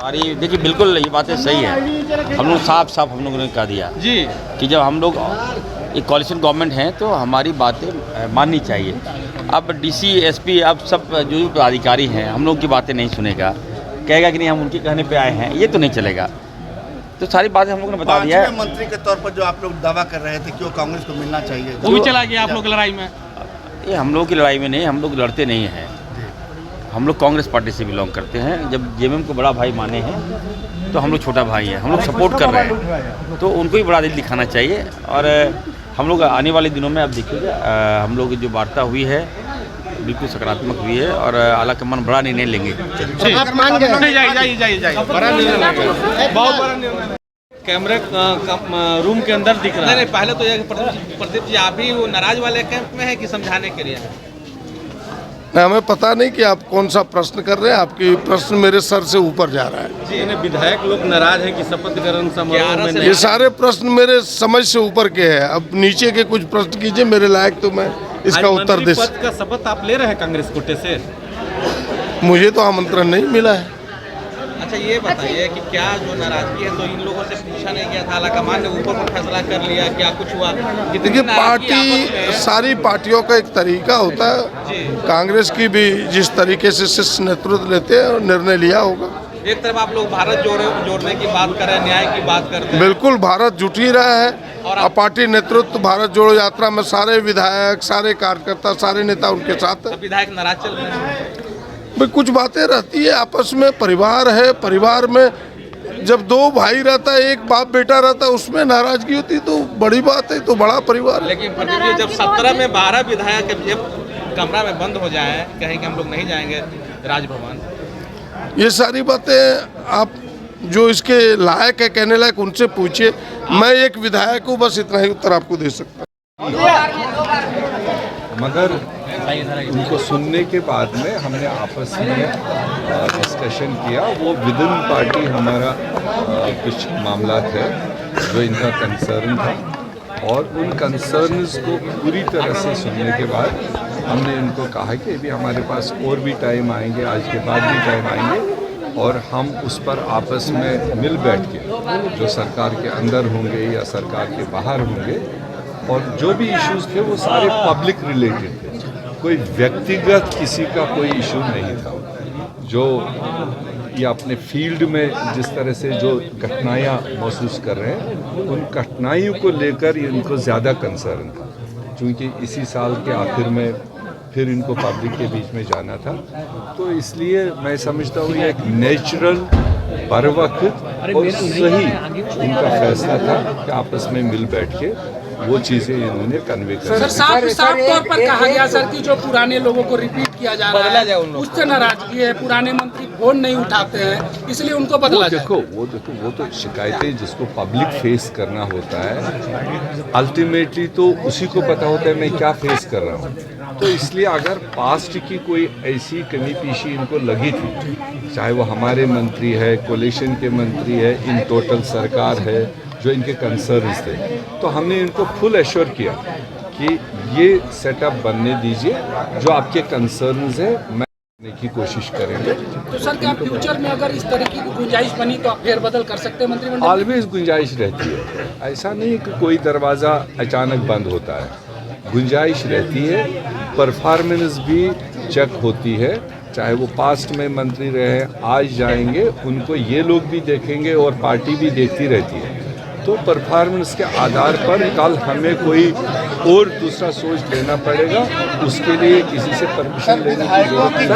सारी देखिए बिल्कुल ये बातें सही है। हम लोग साफ हम लोगों ने कह दिया जी कि जब हम लोग एक कॉलिशन गवर्नमेंट है तो हमारी बातें माननी चाहिए। अब डीसी एसपी अब सब जो भी पदाधिकारी हैं हम लोग की बातें नहीं सुनेगा, कहेगा कि नहीं हम उनके कहने पे आए हैं, ये तो नहीं चलेगा। तो सारी बातें हम लोगों ने बता दिया है। मंत्री के तौर पर जो आप लोग दावा कर रहे थे क्यों कांग्रेस को मिलना चाहिए, वो भी चला गया आप लोग की लड़ाई में। ये हम लोग की लड़ाई में नहीं, हम लोग लड़ते नहीं हैं। हम लोग कांग्रेस पार्टी से बिलोंग करते हैं। जब जेएमएम को बड़ा भाई माने हैं तो हम लोग छोटा भाई हैं, हम लोग सपोर्ट कर रहे हैं, तो उनको ही बड़ा दिल दिखाना चाहिए। और हम लोग आने वाले दिनों में अब देखिएगा हम लोग जो वार्ता हुई है बिल्कुल सकारात्मक हुई है और आला कमान बड़ा निर्णय लेंगे। बहुत बड़ा निर्णय कैमरे रूम के अंदर दिख रहा है। नहीं पहले तो ये प्रदीप जी आप भी वो नाराज वाले कैंप में है कि समझाने के लिए है? हमें पता नहीं कि आप कौन सा प्रश्न कर रहे हैं, आपकी प्रश्न मेरे सर से ऊपर जा रहा है। जी विधायक लोग नाराज हैं कि शपथ ग्रहण समारोह में ये सारे प्रश्न मेरे समझ से ऊपर के हैं। अब नीचे के कुछ प्रश्न कीजिए मेरे लायक, तो मैं इसका उत्तर दे पद का शपथ आप ले रहे हैं कांग्रेस कोटे से? मुझे तो आमंत्रण नहीं मिला है। अच्छा ये बताइए कि क्या जो नाराजगी है तो इन लोगों से पूछा नहीं गया था? आलाकमान ने ऊपर को फैसला कर लिया, क्या कुछ हुआ? देखिए पार्टी, सारी पार्टियों का एक तरीका होता है। कांग्रेस की भी जिस तरीके से शीर्ष नेतृत्व लेते हैं निर्णय लिया होगा। एक तरफ आप लोग भारत जोड़ने की बात कर रहे हैं, न्याय की बात करते हैं। बिल्कुल भारत जुट ही रहा है और पार्टी नेतृत्व भारत जोड़ो यात्रा में सारे विधायक, सारे कार्यकर्ता, सारे नेता उनके साथ है। विधायक नाराज चल रहे हैं भाई, कुछ बातें रहती है आपस में, परिवार है, परिवार में जब दो भाई रहता है, एक बाप बेटा रहता है, उसमें नाराजगी होती तो बड़ी बात है, तो बड़ा परिवार। लेकिन जब 17 में 12 विधायक जब कमरा में बंद हो जाए, कहें कि हम लोग नहीं जाएंगे राजभवन, ये सारी बातें आप जो इसके लायक है, कहने लायक, उनसे पूछिए। मैं एक विधायक हूँ, बस इतना ही उत्तर आपको दे सकता हूँ। मगर उनको सुनने के बाद में हमने आपस में डिस्कशन किया। वो विद इन पार्टी हमारा कुछ मामला है जो इनका कंसर्न था और उन कंसर्न्स को पूरी तरह से सुनने के बाद हमने इनको कहा कि अभी हमारे पास और भी टाइम आएंगे, आज के बाद भी टाइम आएंगे और हम उस पर आपस में मिल बैठ के जो सरकार के अंदर होंगे या सरकार के बाहर होंगे और जो भी इश्यूज थे वो सारे पब्लिक रिलेटेड थे। कोई व्यक्तिगत किसी का कोई इशू नहीं था। जो ये अपने फील्ड में जिस तरह से जो कठिनाइयाँ महसूस कर रहे हैं उन कठिनाइयों को लेकर इनको ज़्यादा कंसर्न था, क्योंकि इसी साल के आखिर में फिर इनको पब्लिक के बीच में जाना था। तो इसलिए मैं समझता हूँ ये एक नेचुरल बरवक्त और सही इनका फैसला था कि आपस में मिल बैठ के वो चीज़ें इन्होंने कन्वे कर। सर साफ तौर पर कहा गया सर कि जो पुराने लोगों को रिपीट किया जा रहा है उससे नाराजगी है, पुराने मंत्री फोन नहीं उठाते हैं इसलिए उनको बदला जाए। वो तो शिकायतें जिसको पब्लिक फेस करना होता है, अल्टीमेटली तो उसी को पता होता है मैं क्या फेस कर रहा हूँ। तो इसलिए अगर पास्ट की कोई ऐसी कमी पीशी इनको लगी थी, चाहे वो हमारे मंत्री है, कोलिशन के मंत्री है, इन टोटल सरकार है, जो इनके कंसर्न्स थे, तो हमने इनको फुल एश्योर किया कि ये सेटअप बनने दीजिए, जो आपके कंसर्न्स है मैं करने की कोशिश करेंगे। तो सर क्या फ्यूचर में अगर इस तरीके की गुंजाइश बनी तो आप फेरबदल कर सकते हैं मंत्रिमंडल? ऑलवेज गुंजाइश रहती है, ऐसा नहीं कि कोई दरवाज़ा अचानक बंद होता है। गुंजाइश रहती है, परफॉर्मेंस भी चेक होती है, चाहे वो पास्ट में मंत्री रहे, आज जाएंगे उनको ये लोग भी देखेंगे और पार्टी भी देखती रहती है। तो परफॉर्मेंस के आधार पर कल हमें कोई और दूसरा सोच लेना पड़ेगा, उसके लिए किसी से परमिशन लेने की जरूरत नहीं।